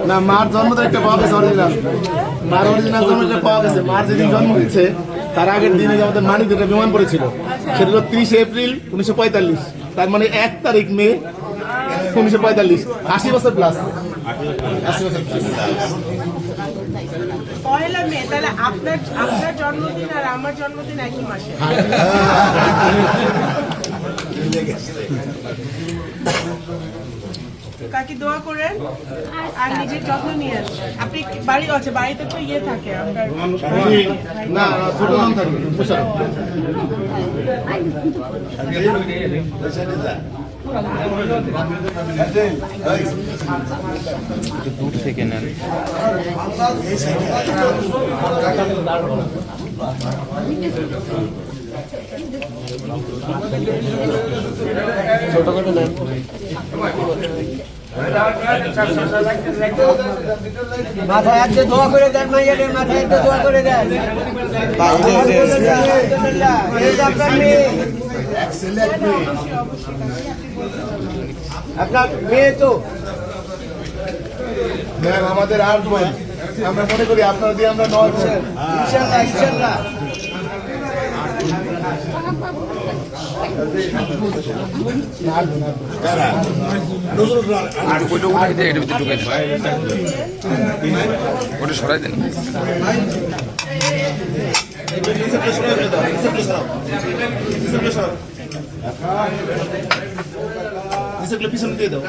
না, মার জন্ম তো একটা পাওয়া গেছে অরিজিনাল। মার অরিজিনাল জন্ম একটা পাওয়া গেছে। মার যেদিন জন্ম হয়েছে তার আগের দিনে যে আমাদের মানিক একটা বিমান পড়েছিল, সেটা হলো 30 এপ্রিল 1945। তার মানে 1 তারিখ মে 1945। 80 বছর প্লাস। 80 বছর প্লাস। পয়লা মে, তাহলে আপনার জন্মদিন আর আমার জন্মদিন একই মাসে। কাকি দোয়া করেন আর নিজের যত্ন নিয়েন। আপনি বাড়ি আছে, বাড়িতে তো ইয়ে থাকে আপনার না, ছোট নাম থাকবে তুষার। দূর থেকে নেন। ছোট করে নেন। মাথায় হাতে দোয়া করে দেন, মাইয়াদের মাথায় হাতে দোয়া করে দেন। আপনার মেয়ে তো ম্যাম আমাদের 8 বোন, আমরা মনে করি আপনার দিয়ে আমরা 9 বোন। ইনশাল্লাহ ইনশাল্লাহ। আর ওইটা উঠাই দেয়, এটা ঢুকে ওটা সরাই দেন। পিছনে দিয়ে দাও।